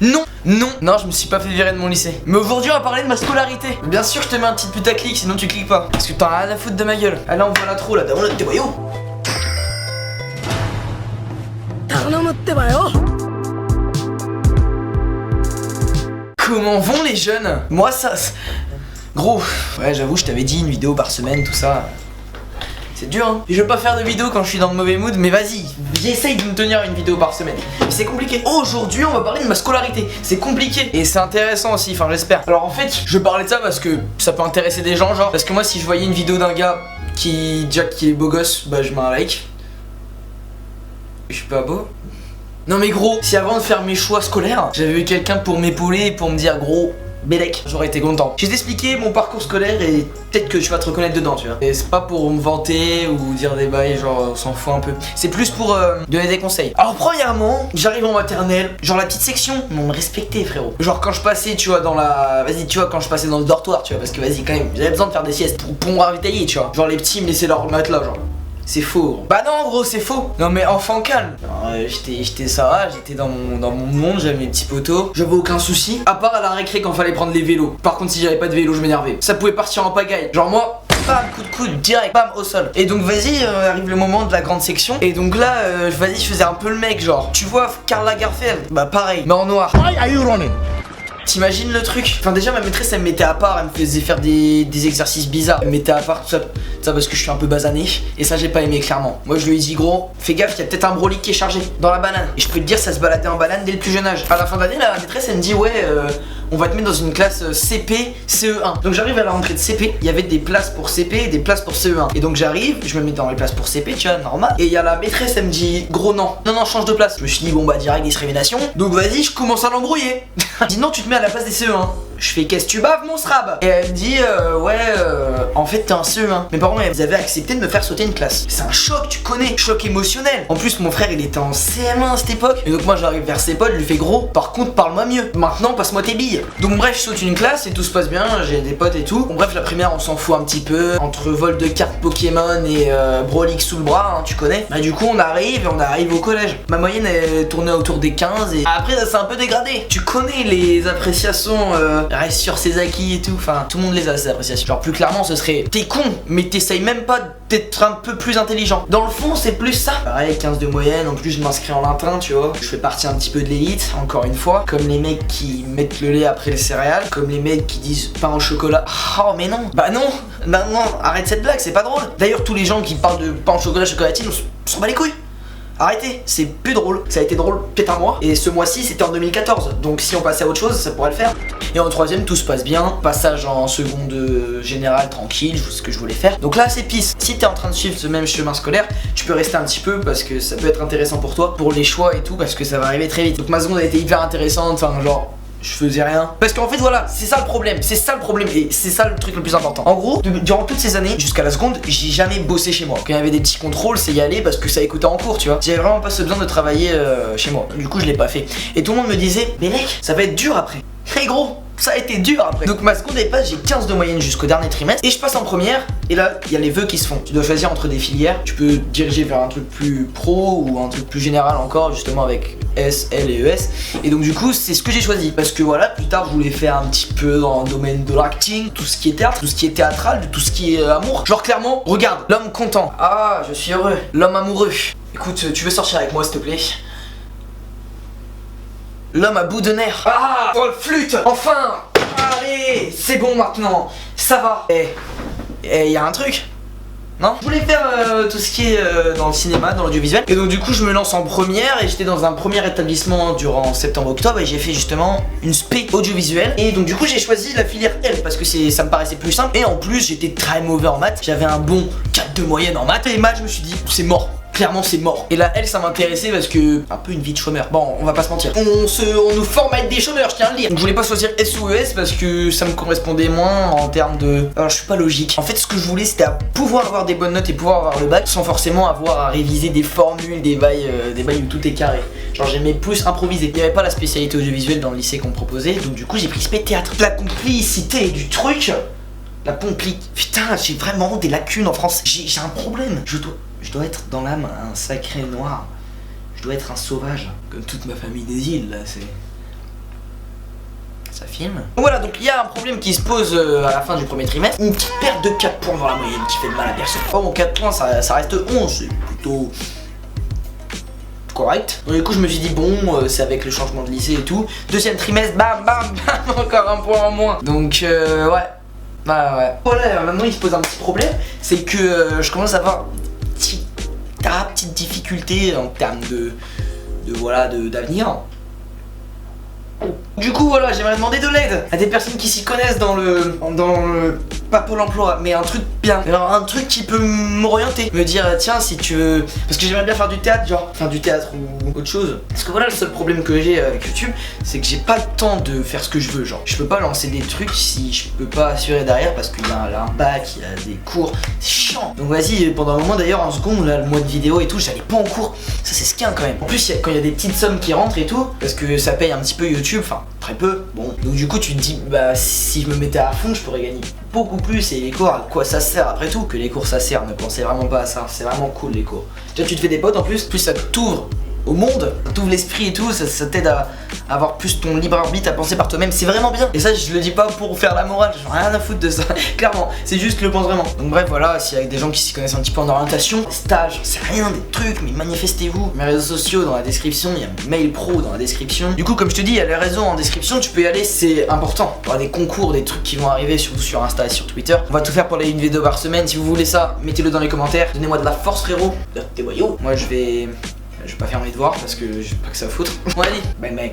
Non, non, je me suis pas fait virer de mon lycée. Mais aujourd'hui on va parler de ma scolarité. Bien sûr je te mets un petit putaclic, sinon tu cliques pas. Parce que t'en as rien à foutre de ma gueule. Allez on voit l'intro là, download tes voyous. Comment vont les jeunes? Moi ça... Gros, ouais j'avoue je t'avais dit une vidéo par semaine, tout ça. C'est dur hein. Je veux pas faire de vidéo quand je suis dans le mauvais mood, mais vas-y, j'essaye de me tenir une vidéo par semaine. Mais c'est compliqué. Aujourd'hui on va parler de ma scolarité. C'est compliqué et c'est intéressant aussi, enfin j'espère. Alors en fait, je parlais de ça parce que ça peut intéresser des gens, genre. Parce que moi si je voyais une vidéo d'un gars qui est beau gosse, bah je mets un like. Je suis pas beau. Non mais gros, si avant de faire mes choix scolaires, j'avais eu quelqu'un pour m'épauler et pour me dire gros, Bélec, j'aurais été content. Je vais t'expliquer mon parcours scolaire et peut-être que tu vas te reconnaître dedans, tu vois. Et c'est pas pour me vanter ou dire des bails, genre on s'en fout un peu. C'est plus pour donner des conseils. Alors premièrement, j'arrive en maternelle, genre la petite section, on me respectait frérot. Genre quand je passais, tu vois, dans la... Vas-y, tu vois, quand je passais dans le dortoir, tu vois, parce que vas-y quand même, j'avais besoin de faire des siestes pour me ravitailler, tu vois. Genre les petits me laissaient leur matelas, genre. C'est faux gros. Bah non gros c'est faux. Non mais enfant calme. J'étais ça, j'étais dans mon monde, j'avais mes petits potos. J'avais aucun souci. À part à la récré quand fallait prendre les vélos. Par contre si j'avais pas de vélo je m'énervais. Ça pouvait partir en pagaille. Genre moi, bam, coup de coude, direct, bam, au sol. Et donc vas-y, arrive le moment de la grande section. Et donc là, vas-y je faisais un peu le mec genre. Tu vois Karl Lagerfeld? Bah pareil, mais en noir. Why are you running? T'imagines le truc? Enfin déjà ma maîtresse elle me mettait à part, elle me faisait faire des exercices bizarres. Elle me mettait à part tout ça parce que je suis un peu basané. Et ça j'ai pas aimé clairement. Moi je lui ai dit gros, fais gaffe, il y a peut-être un Broly qui est chargé dans la banane. Et je peux te dire ça se baladait en banane dès le plus jeune âge. À la fin d'année la maîtresse elle me dit ouais on va te mettre dans une classe CP, CE1. Donc j'arrive à la rentrée de CP, il y avait des places pour CP et des places pour CE1. Et donc j'arrive, je me mets dans les places pour CP, tu vois, normal. Et il y a la maîtresse, elle me dit gros non, change de place. Je me suis dit bon bah direct discrimination. Donc vas-y, je commence à l'embrouiller. Elle dit non, tu te mets à la place des CE1. Je fais qu'est-ce que tu baves mon srab? Et elle me dit en fait t'es un CE1. Mes parents ils avaient accepté de me faire sauter une classe. C'est un choc, tu connais, choc émotionnel. En plus mon frère il était en CM1 à cette époque. Et donc moi j'arrive vers ses potes, je lui fais gros, par contre parle-moi mieux. Maintenant passe-moi tes billes. Donc bref je saute une classe et tout se passe bien, j'ai des potes et tout. Bon bref la primaire on s'en fout un petit peu. Entre vol de cartes Pokémon et Brolix sous le bras, hein, tu connais. Bah du coup on arrive au collège. Ma moyenne elle tournait autour des 15 et après ça s'est un peu dégradé. Tu connais les appréciations reste sur ses acquis et tout, enfin tout le monde les a ces appréciations. Genre plus clairement ce serait t'es con mais t'essayes même pas d'être un peu plus intelligent. Dans le fond c'est plus ça. Pareil 15 de moyenne, en plus je m'inscris en latin tu vois. Je fais partie un petit peu de l'élite, encore une fois. Comme les mecs qui mettent le lait après les céréales, comme les mecs qui disent pain au chocolat. Oh mais non, bah non, arrête cette blague, c'est pas drôle. D'ailleurs tous les gens qui parlent de pain au chocolat, chocolatine, on s'en bat les couilles. Arrêtez, c'est plus drôle. Ça a été drôle peut-être un mois. Et ce mois-ci c'était en 2014. Donc si on passait à autre chose, ça pourrait le faire. Et en troisième, tout se passe bien. Passage en seconde générale tranquille, ce que je voulais faire. Donc là c'est pisse. Si t'es en train de suivre ce même chemin scolaire, tu peux rester un petit peu parce que ça peut être intéressant pour toi, pour les choix et tout, parce que ça va arriver très vite. Donc ma seconde a été hyper intéressante, enfin genre je faisais rien. Parce qu'en fait voilà, c'est ça le problème. Et c'est ça le truc le plus important. En gros, durant toutes ces années, jusqu'à la seconde, j'ai jamais bossé chez moi. Quand il y avait des petits contrôles, c'est y aller parce que ça écoutait en cours, tu vois. J'avais vraiment pas ce besoin de travailler chez moi. Du coup, je l'ai pas fait. Et tout le monde me disait, mais mec, ça va être dur après. Hey gros, ça a été dur après. Donc ma seconde elle passe, j'ai 15 de moyenne jusqu'au dernier trimestre. Et je passe en première. Et là, il y a les vœux qui se font. Tu dois choisir entre des filières. Tu peux te diriger vers un truc plus pro ou un truc plus général encore, justement avec S, L et ES. Et donc du coup, c'est ce que j'ai choisi. Parce que voilà, plus tard, je voulais faire un petit peu dans le domaine de l'acting, tout ce qui est théâtre, tout ce qui est théâtral, tout ce qui est amour. Genre clairement, regarde, l'homme content. Ah, je suis heureux. L'homme amoureux. Écoute, tu veux sortir avec moi s'il te plaît? L'homme à bout de nerfs. Ah, oh, flûte. Enfin. Allez, c'est bon maintenant. Ça va. Y a un truc. Non? Je voulais faire tout ce qui est dans le cinéma, dans l'audiovisuel. Et donc du coup je me lance en première et j'étais dans un premier établissement durant septembre-octobre et j'ai fait justement une spé audiovisuelle. Et donc du coup j'ai choisi la filière L parce que ça me paraissait plus simple. Et en plus j'étais très mauvais en maths. J'avais un bon 4 de moyenne en maths. Et maths je me suis dit c'est mort. Clairement c'est mort. Et là elle ça m'intéressait parce que un peu une vie de chômeur. Bon on va pas se mentir. On nous forme à être des chômeurs, je tiens à le dire. Donc je voulais pas choisir S ou ES parce que ça me correspondait moins en termes de... Alors je suis pas logique. En fait ce que je voulais c'était pouvoir avoir des bonnes notes et pouvoir avoir le bac sans forcément avoir à réviser des formules, des bails où tout est carré. Genre j'aimais plus improviser. Il y avait pas la spécialité audiovisuelle dans le lycée qu'on me proposait. Donc du coup j'ai pris spé théâtre. La complicité du truc. Putain j'ai vraiment des lacunes en français. J'ai un problème. Je dois être dans l'âme un sacré noir. Je dois être un sauvage. Comme toute ma famille des îles là, c'est... ça filme. Donc voilà, donc il y a un problème qui se pose à la fin du premier trimestre. Une petite perte de 4 points dans la moyenne qui fait de mal à personne. Oh, mon 4 points, ça reste 11, c'est plutôt correct. Donc du coup je me suis dit bon, c'est avec le changement de lycée et tout. Deuxième trimestre, bam bam bam, encore un point en moins. Donc ouais. Voilà, maintenant il se pose un petit problème, c'est que je commence à avoir petite difficulté en termes d'avenir. Du coup voilà, j'aimerais demander de l'aide à des personnes qui s'y connaissent dans le pas Pôle emploi, mais un truc bien, alors un truc qui peut m'orienter, me dire tiens si tu veux, parce que j'aimerais bien faire du théâtre, genre faire du théâtre ou autre chose. Parce que voilà, le seul problème que j'ai avec YouTube, c'est que j'ai pas le temps de faire ce que je veux, genre je peux pas lancer des trucs si je peux pas assurer derrière, parce qu'il y a un bac, il y a des cours, c'est chiant. Donc vas-y, pendant un moment d'ailleurs en seconde, là le mois de vidéo et tout, j'allais pas en cours, ça c'est skin quand même. En plus quand il y a des petites sommes qui rentrent et tout, parce que ça paye un petit peu YouTube, enfin très peu, bon. Donc du coup tu te dis bah si je me mettais à fond, je pourrais gagner beaucoup plus. Et les cours, à quoi ça sert après tout? Que les cours ça sert, ne pensez vraiment pas à ça, c'est vraiment cool les cours. Déjà tu te fais des potes en plus ça t'ouvre au monde, ça t'ouvre l'esprit et tout, ça t'aide à avoir plus ton libre arbitre, à penser par toi-même, c'est vraiment bien. Et ça je le dis pas pour faire la morale, j'en ai rien à foutre de ça, clairement, c'est juste que je le pense vraiment. Donc bref voilà, s'il y a des gens qui s'y connaissent un petit peu en orientation, des stages, c'est rien, des trucs, mais manifestez-vous. Mes réseaux sociaux dans la description, il y a mon mail pro dans la description. Du coup comme je te dis, il y a les réseaux en description, tu peux y aller, c'est important. Il y aura des concours, des trucs qui vont arriver surtout sur Insta et sur Twitter. On va tout faire pour les une vidéo par semaine, si vous voulez ça, mettez-le dans les commentaires, donnez-moi de la force frérot, des voyous. Moi je vais pas faire mes devoirs parce que j'ai pas que ça à foutre. Bon allez, bye bye.